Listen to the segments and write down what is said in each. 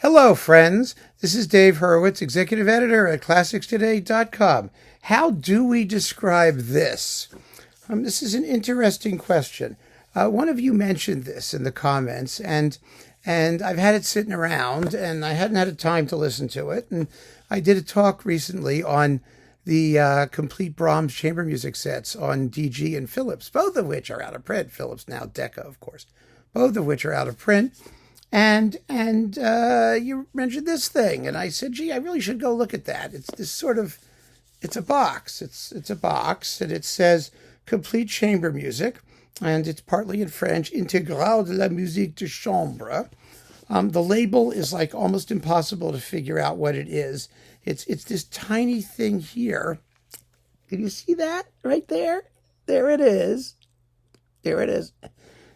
Hello, friends. This is Dave Hurwitz, executive editor at ClassicsToday.com. How do we describe this? This is an interesting question. One of you mentioned this in the comments, and I've had it sitting around, and I hadn't had time to listen to it. And I did a talk recently on the complete Brahms chamber music sets on DG and Philips, both of which are out of print. Philips now Decca, of course, both of which are out of print. And you mentioned this thing, and I said, gee, I really should go look at that. It's this sort of, it's a box. It's a box, and it says complete chamber music, and it's partly in French, Intégrale de la musique de chambre. The label is like almost impossible to figure out what it is. It's this tiny thing here. Can you see that right there? There it is. There it is.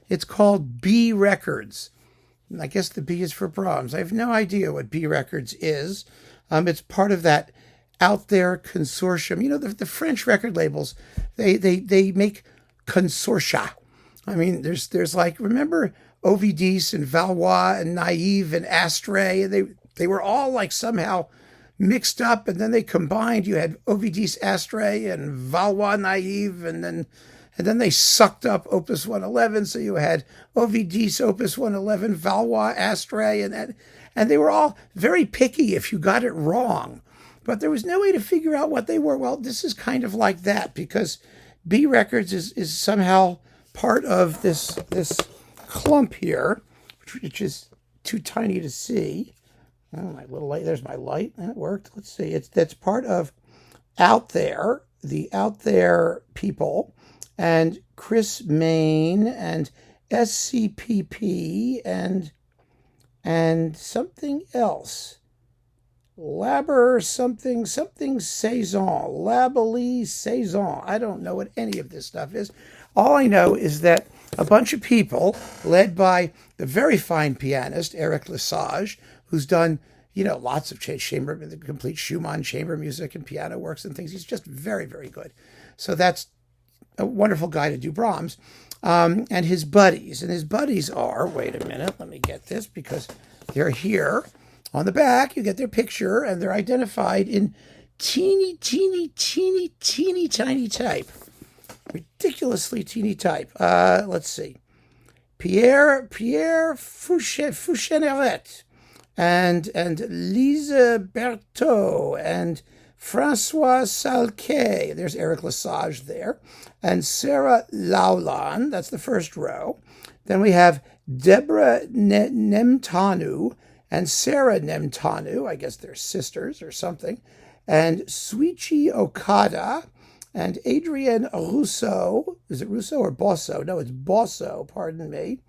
It's called B Records. I guess the B is for Brahms. I have no idea what B Records is. It's part of that out there consortium. You know, the French record labels, they make consortia. I mean, there's like, remember Ovidis and Valois and Naive and Astray? They were all like somehow mixed up, and then they combined. You had Ovidis Astray and Valois Naive, and then they sucked up Opus 111, so you had Ovidis, Opus 111, Valois, Astray, and they were all very picky if you got it wrong. But there was no way to figure out what they were. Well, this is kind of like that, because B Records is somehow part of this clump here, which is too tiny to see. Oh, my little light. There's my light. That worked. Let's see. That's part of Out There, the Out There people, and Chris Main, and SCPP, and something else. Laber something Saison. Labely Saison. I don't know what any of this stuff is. All I know is that a bunch of people, led by the very fine pianist Eric Le Sage, who's done, lots of chamber, the complete Schumann chamber music and piano works and things. He's just very, very good. So that's a wonderful guy to do Brahms, and his buddies. And his buddies are, wait a minute, let me get this, because they're here. On the back, you get their picture, and they're identified in teeny tiny type. Ridiculously teeny type. Let's see. Pierre Fouchenneret, and Lise Berthaud, and Francois Salquet, there's Eric Le Sage there, and Sarah Laulan, that's the first row. Then we have Deborah Nemtanu and Sarah Nemtanu, I guess they're sisters or something, and Suichi Okada, and Adrienne Rousseau. Is it Rousseau or Bosso? No, it's Bosso, pardon me.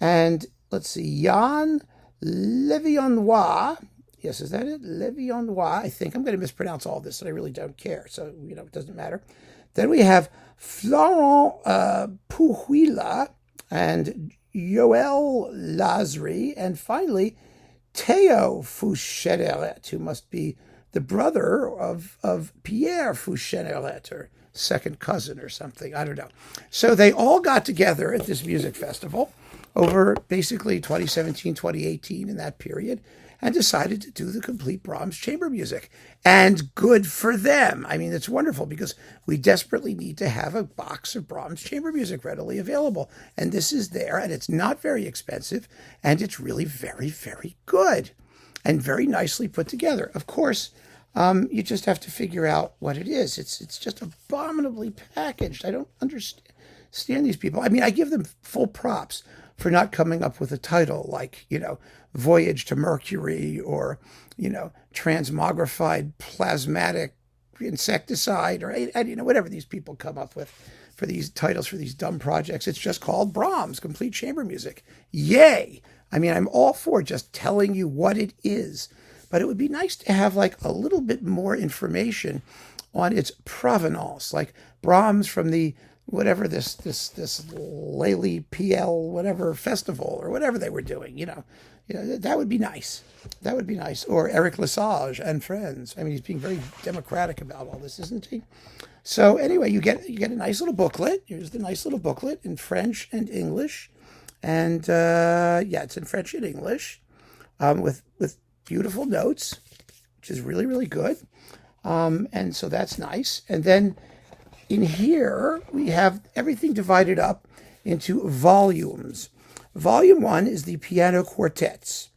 And let's see, Jan Levionnois. Yes, is that it? Levionnois. I think I'm going to mispronounce all this, and I really don't care. So, it doesn't matter. Then we have Florent Puhuila and Yoel Lazri. And finally, Theo Fouchenneret, who must be the brother of Pierre Fouchenneret, or second cousin or something. I don't know. So they all got together at this music festival over basically 2017, 2018, in that period, and decided to do the complete Brahms chamber music. And good for them. I mean, it's wonderful, because we desperately need to have a box of Brahms chamber music readily available. And this is there, and it's not very expensive, and it's really very, very good and very nicely put together. Of course, you just have to figure out what it is. It's just abominably packaged. I don't understand these people. I mean, I give them full props for not coming up with a title like, Voyage to Mercury, or, Transmogrified Plasmatic Insecticide, or, whatever these people come up with for these titles for these dumb projects. It's just called Brahms, complete chamber music. Yay! I mean, I'm all for just telling you what it is, but it would be nice to have like a little bit more information on its provenance, like Brahms from the whatever this Lely PL whatever festival or whatever they were doing, that would be nice. That would be nice. Or Eric Le Sage and friends. I mean, he's being very democratic about all this, isn't he? So anyway, you get a nice little booklet. Here's the nice little booklet in French and English, and it's in French and English. with beautiful notes, which is really, really good. And so that's nice. And then in here, we have everything divided up into volumes. Volume 1 is the piano quartets,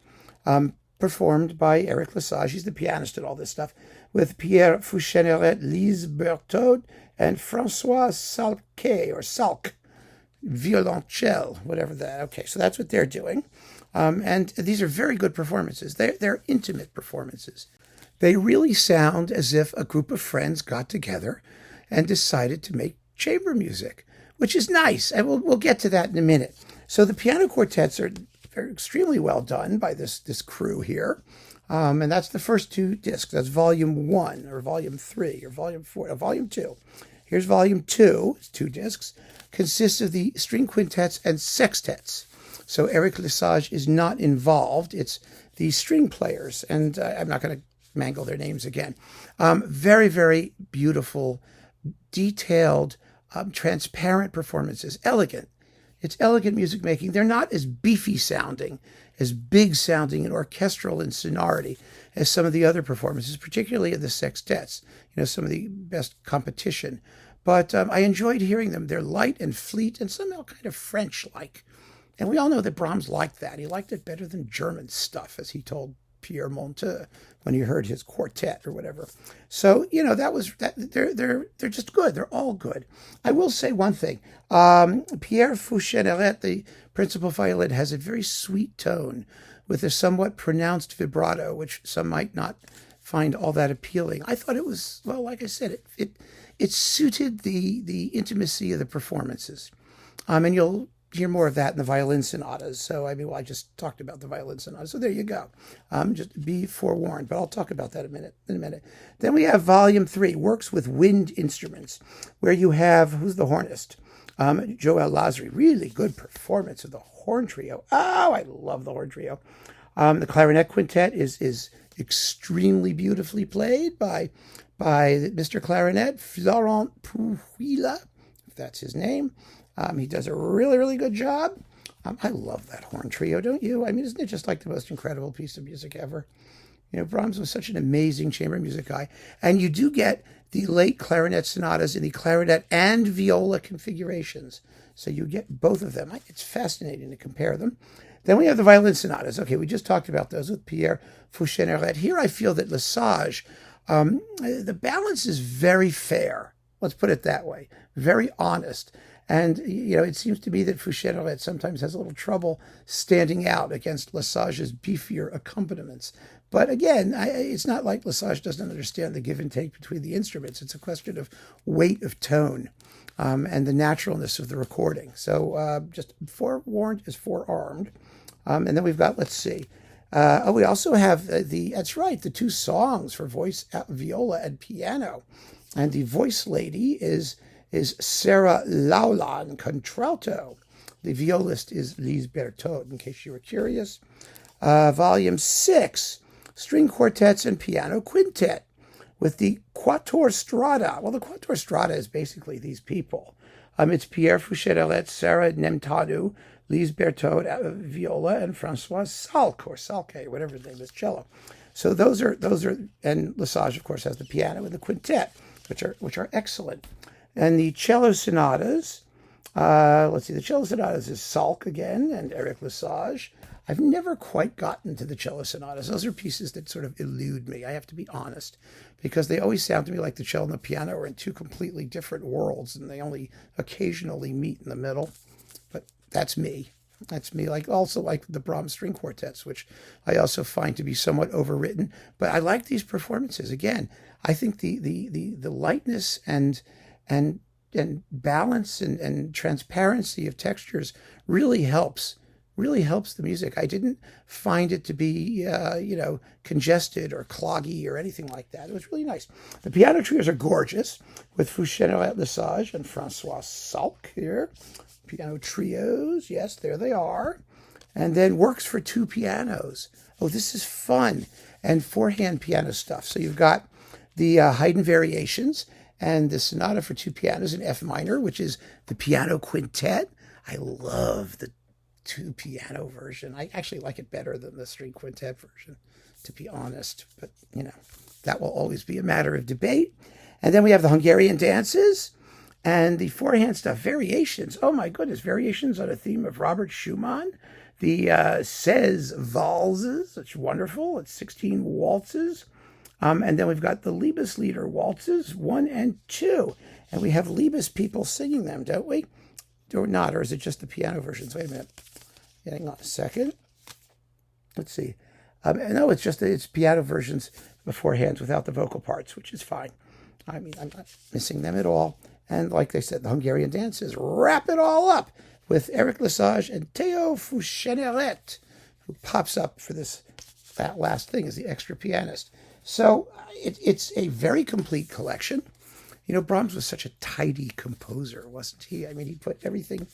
performed by Eric Le Sage. He's the pianist and all this stuff, with Pierre Fouchenneret, Lise Berthaud, and François Salquet, or Salk, violoncelle, whatever that. Okay, so that's what they're doing. And these are very good performances. They're intimate performances. They really sound as if a group of friends got together and decided to make chamber music, which is nice. And we'll get to that in a minute. So the piano quartets are extremely well done by this crew here. And that's the first 2 discs. That's volume 1 or volume 3 or volume 4, volume 2. Here's volume 2, it's 2 discs, consists of the string quintets and sextets. So Eric Le Sage is not involved. It's the string players, and I'm not going to mangle their names again. Very, very beautiful, detailed, transparent performances. Elegant. It's elegant music making. They're not as beefy sounding, as big sounding and orchestral in sonority as some of the other performances, particularly of the sextets, some of the best competition. But I enjoyed hearing them. They're light and fleet and somehow kind of French-like. And we all know that Brahms liked that. He liked it better than German stuff, as he told Pierre Monteux when he heard his quartet or whatever. So, they're just good. They're all good. I will say one thing. Pierre Fouchenneret, the principal violin, has a very sweet tone with a somewhat pronounced vibrato, which some might not find all that appealing. I thought it was, well, like I said, it suited the intimacy of the performances. And you'll hear more of that in the violin sonatas. So, I just talked about the violin sonatas. So there you go. Just be forewarned, but I'll talk about that in a minute. Then we have volume 3, works with wind instruments, where you have, who's the hornist? Joël Lazary. Really good performance of the horn trio. Oh, I love the horn trio. The clarinet quintet is extremely beautifully played by Mr. Clarinet, Florent Pouhila, if that's his name. He does a really, really good job. I love that horn trio, don't you? Isn't it just like the most incredible piece of music ever? Brahms was such an amazing chamber music guy. And you do get the late clarinet sonatas in the clarinet and viola configurations. So you get both of them. It's fascinating to compare them. Then we have the violin sonatas. Okay, we just talked about those with Pierre Fouchenneret. Here I feel that Le Sage, the balance is very fair. Let's put it that way. Very honest. And, it seems to me that Fouchenneret sometimes has a little trouble standing out against Le Sage's beefier accompaniments. But again, it's not like Le Sage doesn't understand the give and take between the instruments. It's a question of weight of tone and the naturalness of the recording. So just forewarned is forearmed. And then we've got, let's see. We also have the 2 songs for voice, viola, and piano. And the voice lady is Sarah Laulan, contralto. The violist is Lise Berthaud, in case you were curious. Volume 6, string quartets and piano quintet, with the quatuor strada. Well, the quatuor strada is basically these people. It's Pierre Fouchenneret, Sarah Nemtanu, Lise Berthaud, viola, and François Salk, or Salke, whatever his name is, cello. So those are, and Le Sage, of course, has the piano and the quintet, which are excellent. And the cello sonatas, the cello sonatas is Salk again and Eric Le Sage. I've never quite gotten to the cello sonatas. Those are pieces that sort of elude me, I have to be honest, because they always sound to me like the cello and the piano are in 2 completely different worlds, and they only occasionally meet in the middle. But that's me. That's me, also like the Brahms string quartets, which I also find to be somewhat overwritten. But I like these performances. Again, I think the lightness and balance and transparency of textures really helps the music. I didn't find it to be, congested or cloggy or anything like that. It was really nice. The piano trios are gorgeous, with Fouchenneret, Le Sage, and François Salk here. Piano trios, yes, there they are. And then works for 2 pianos. Oh, this is fun. And 4-hand piano stuff. So you've got the Haydn variations and the sonata for 2 pianos in F minor, which is the piano quintet. I love the 2 piano version. I actually like it better than the string quintet version, to be honest. But, that will always be a matter of debate. And then we have the Hungarian dances and the forehand stuff, variations. Oh, my goodness, variations on a theme of Robert Schumann. The Says Waltzes, it's wonderful. It's 16 waltzes. And then we've got the Liebeslieder waltzes, 1 and 2. And we have Liebes people singing them, don't we? Or not, or is it just the piano versions? Wait a minute. Hang on a second. Let's see. No, it's piano versions beforehand without the vocal parts, which is fine. I mean, I'm not missing them at all. And like they said, the Hungarian dances wrap it all up with Eric Le Sage and Pierre Fouchenneret, who pops up for that last thing as the extra pianist. So it's a very complete collection. Brahms was such a tidy composer, wasn't he? I mean, he put everything,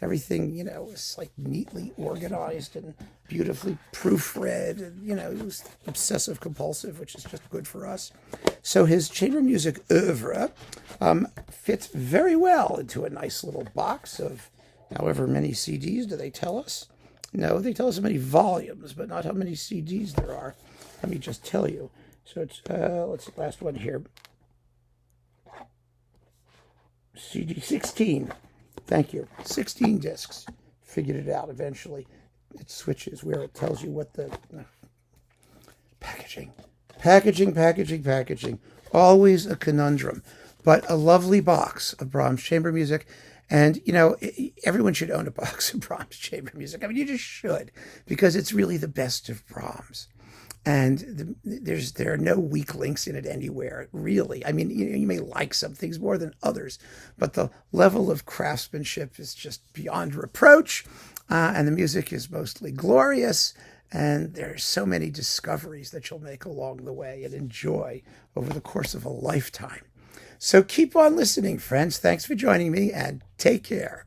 was like neatly organized and beautifully proofread. And, he was obsessive compulsive, which is just good for us. So his chamber music oeuvre fits very well into a nice little box of however many CDs. Do they tell us? No, they tell us how many volumes, but not how many CDs there are. Let me just tell you. So it's, let's see, last one here. CD 16. Thank you. 16 discs. Figured it out eventually. It switches where it tells you what the... Packaging. Always a conundrum. But a lovely box of Brahms chamber music. And, everyone should own a box of Brahms chamber music. I mean, you just should. Because it's really the best of Brahms. And there are no weak links in it anywhere, really. I mean, you may like some things more than others, but the level of craftsmanship is just beyond reproach, and the music is mostly glorious, and there's so many discoveries that you'll make along the way and enjoy over the course of a lifetime. So keep on listening, friends. Thanks for joining me, and take care.